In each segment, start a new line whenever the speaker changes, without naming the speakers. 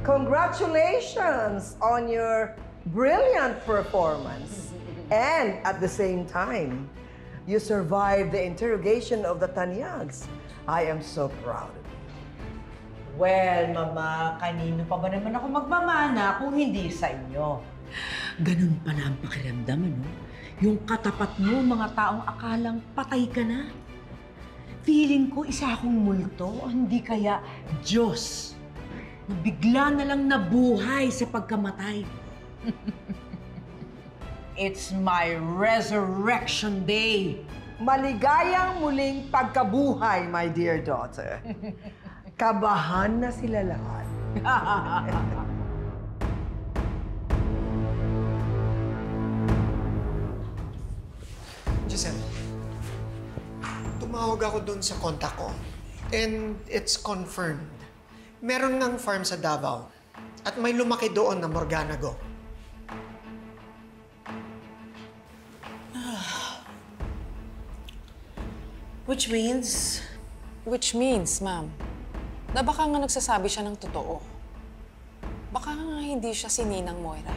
Congratulations on your brilliant performance. And at the same time, you survived the interrogation of the Tanyags. I am so proud of you.
Well, Mama, kanino pa ba naman ako magmamana kung hindi sa inyo? Ganun pala ang pakiramdam, ano? Yung katapat mo, mga taong akalang patay ka na. Feeling ko isa akong multo, o hindi kaya Diyos, na bigla na lang nabuhay sa pagkamatay. It's my resurrection day.
Maligayang muling pagkabuhay, my dear daughter. Kabahan na sila lahat.
Giselle, tumawag ako dun sa kontak ko. And it's confirmed. Meron ngang farm sa Davao. At may lumaki doon na Morganago.
Which means, ma'am, na baka nga nagsasabi siya ng totoo. Baka nga hindi siya si Ninang Moira.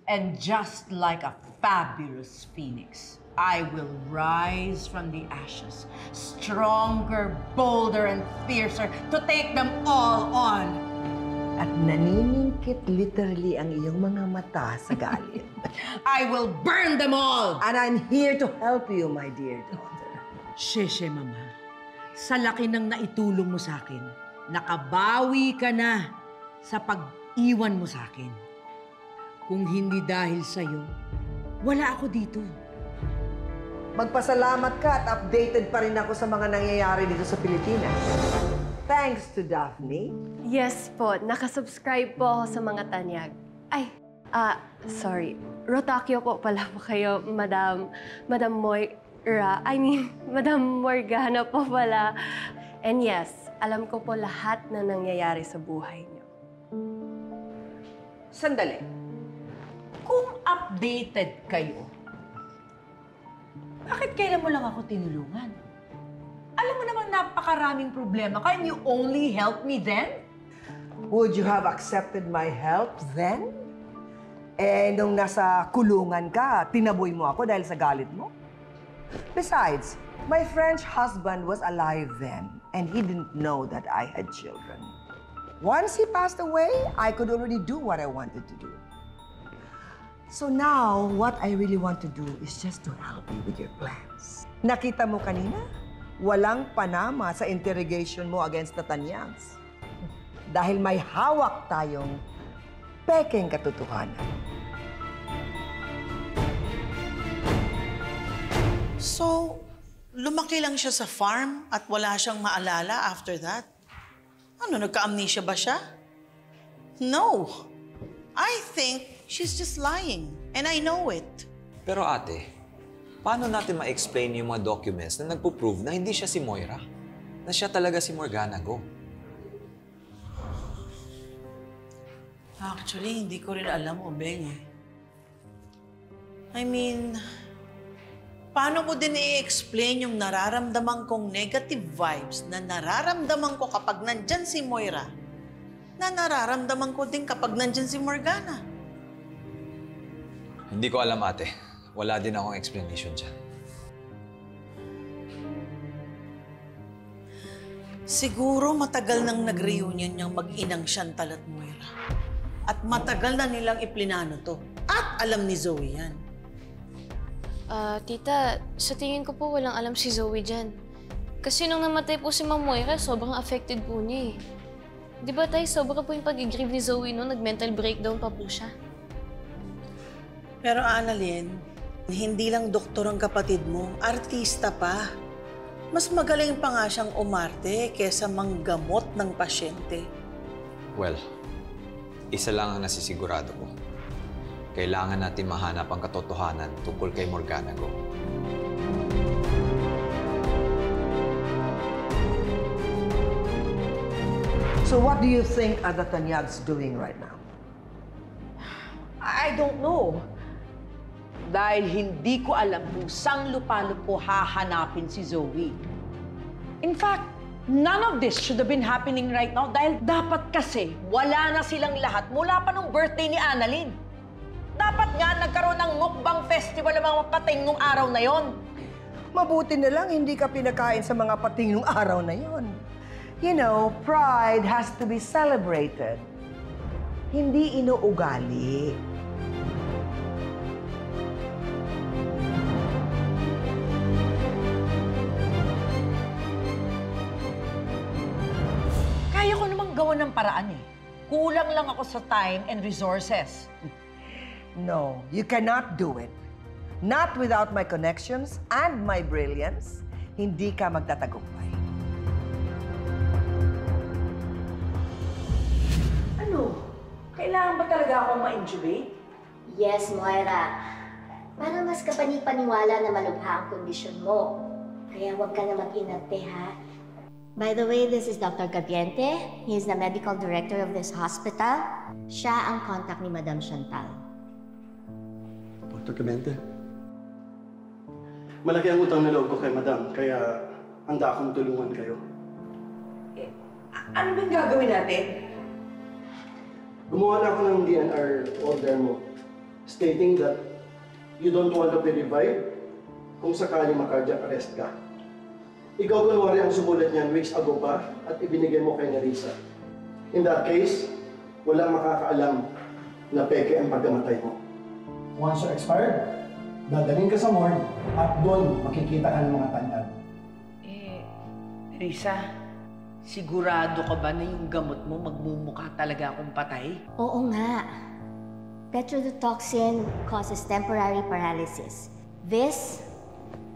And just like a fabulous phoenix, I will rise from the ashes, stronger, bolder, and fiercer to take them all on.
At naniningkit literally ang iyong mga mata sa galit.
I will burn them all!
And I'm here to help you, my dear daughter.
Sheshe, Mama. Sa laki ng naitulong mo sa akin, nakabawi ka na sa pag-iwan mo sa akin. Kung hindi dahil sa'yo, wala ako dito.
Magpasalamat ka at updated pa rin ako sa mga nangyayari dito sa Pilipinas. Thanks to Daphne.
Yes po, nakasubscribe po ako sa mga tanyag. Ay, sorry. Rotakyo po pala po kayo, Madam Moira. Madam Morgana po pala. And yes, alam ko po lahat na nangyayari sa buhay niyo.
Sandali. Kung updated kayo, bakit kailan mo lang ako tinulungan? Alam mo namang napakaraming problema. Can you only help me then?
Would you have accepted my help then? Eh, nung nasa kulungan ka, tinaboy mo ako dahil sa galit mo? Besides, my French husband was alive then, and he didn't know that I had children. Once he passed away, I could already do what I wanted to do. So now, what I really want to do is just to help you with your plans. Nakita mo kanina? Walang panama sa interrogation mo against the Tanyags. Dahil may hawak tayong pekeng katotohanan.
So, lumaki lang siya sa farm at wala siyang maalala after that? Ano, nagka-amnesia ba siya? No. I think she's just lying. And I know it.
Pero ate, paano natin ma-explain yung mga documents na nagpo-prove na hindi siya si Moira? Na siya talaga si Morganago?
Actually, hindi ko rin alam, Obeng eh. I mean, paano mo din i-explain yung nararamdaman kong negative vibes na nararamdaman ko kapag nandyan si Moira na nararamdaman ko din kapag nandyan si Morgana?
Hindi ko alam, ate. Wala din akong explanation dyan.
Siguro matagal nang nag-reunion niyang mag-inang Chantal at Moira. At matagal na nilang iplinano to. At alam ni Zoe yan.
Tita, sa tingin ko po walang alam si Zoe dyan. Kasi nung namatay po si Ma'am Moira, sobrang affected po niya eh. Di ba tayo, sobra po yung pag-grieve ni Zoe noon, nag-mental breakdown pa po siya.
Pero Annalyn, hindi lang doktor ang kapatid mo, artista pa. Mas magaling pa nga siyang umarte kesa manggamot ng pasyente.
Well, isa lang ang nasisigurado ko. Kailangan natin mahanap ang katotohanan tungkol kay Morganago.
So what do you think are the Tanyags doing right now?
I don't know. Dahil hindi ko alam kung saan lupalop ko hahanapin si Zoe. In fact, none of this should have been happening right now dahil dapat kasi wala na silang lahat mula pa nung birthday ni Annalyn. Dapat nga nagkaroon ng mukbang festival ng mga pating nung araw na yon.
Mabuti na lang hindi ka pinakain sa mga pating nung araw na yon. You know, pride has to be celebrated. Hindi inuugali.
Kaya ko namang gawa ng paraan eh. Kulang lang ako sa time and resources.
No, you cannot do it. Not without my connections and my brilliance, hindi ka magtatagumpay.
Ano? Kailangan ba talaga akong ma-intubate?
Yes, Moira. Para mas kapani-paniwala na malubha ang kondisyon mo. Kaya huwag ka na mag-inarte, ha? By the way, this is Dr. Gabiente. He is the medical director of this hospital. Siya ang contact ni Madam Chantal.
Dr. Clemente, malaki ang utang na loob ko kay Madam, kaya handa akong tulungan kayo.
Ano bang gagawin natin?
Gumawa na ako ng DNR order mo, stating that you don't want to be revived kung sakali ma-cardiac arrest ka. Ikaw kunwari ang sumulat niyan weeks ago pa at ibinigay mo kay Nerissa. In that case, walang makakaalam na peke ang pagkamatay mo. Once you're expired, dadaling ka sa morgue at doon makikita ka ng mga tanyag.
Risa, sigurado ka ba na yung gamot mo magmumukha talaga akong patay?
Oo nga. Petrodotoxin causes temporary paralysis. This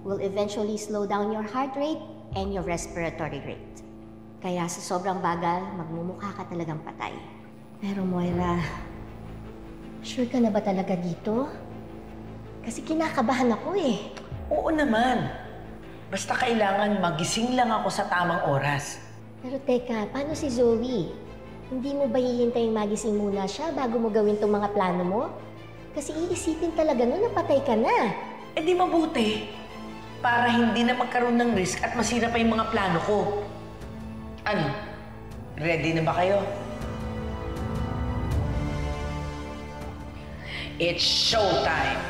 will eventually slow down your heart rate and your respiratory rate. Kaya sa sobrang bagal, magmumukha ka talagang patay. Pero Moira, sure ka na ba talaga dito? Kasi kinakabahan ako eh.
Oo naman. Basta kailangan magising lang ako sa tamang oras.
Pero teka, paano si Zoe? Hindi mo ba hihintayin magising muna siya bago mo gawin tong mga plano mo? Kasi iisipin talaga nun na patay ka na.
Eh di mabuti. Para hindi na magkaroon ng risk at masira pa yung mga plano ko. Ano? Ready na ba kayo? It's showtime!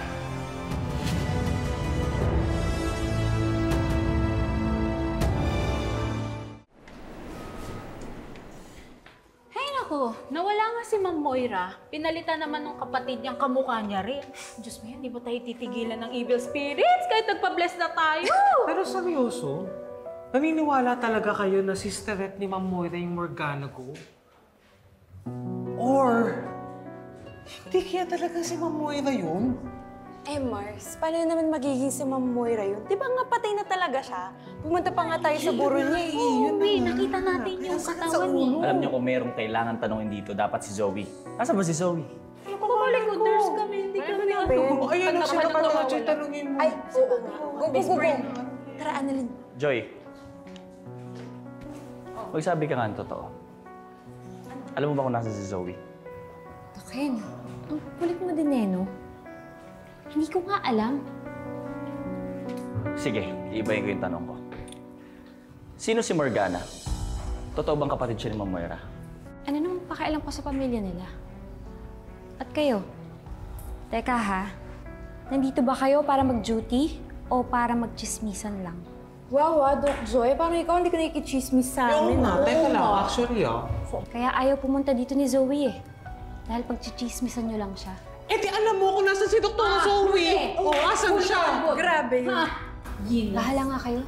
Hay nako, nawala nga si Ma'am Moira. Pinalitan naman ng kapatid niyang kamukha niya rin. Diyos mo yan, di ba tayo titigilan ng evil spirits kahit nagpa-bless na tayo?
Pero seryoso, naniniwala talaga kayo na sisterette ni Ma'am Moira yung Morgana ko? Or, hindi kaya talaga si Ma'am Moira yun?
Eh, Mars, paano naman magiging si Ma'am Moira yun? Di ba nga patay na talaga siya? Pumunta pa nga tayo sa buro niya eh.
Oo, nakita natin yung katawan niya.
Alam niyo kung merong kailangan tanongin dito, dapat si Zoe. Nasaan ba si Zoe?
Papalikoters kami, hindi kami ano.
Ayun na sila ka na, Joy, tanungin mo.
Ay, oo nga. Go. Tara, Annalyn.
Joy. Magsabi ka nga ng totoo. Alam mo ba kung nasa si Zoe?
Ken, ang kulit mo din eh, no? Hindi ko nga alam.
Sige, iibahin ko yung tanong ko. Sino si Morgana? Totoo bang kapatid siya ni Ma'am Moira?
Ano namang pakialam ko sa pamilya nila? At kayo? Teka ha, nandito ba kayo para mag-duty o para mag-chismisan lang?
Wow, Doc Joy, parang ikaw hindi ka nakikichismis sa amin.
Oo nga, teka lang, actually
Kaya ayaw pumunta dito ni Zoe eh. Dahil pag-chichismisan nyo lang siya.
Eh di alam mo kung nasa si Dr. Zoe! Oo, asan siya?
Grabe yun.
Bahala nga kayo.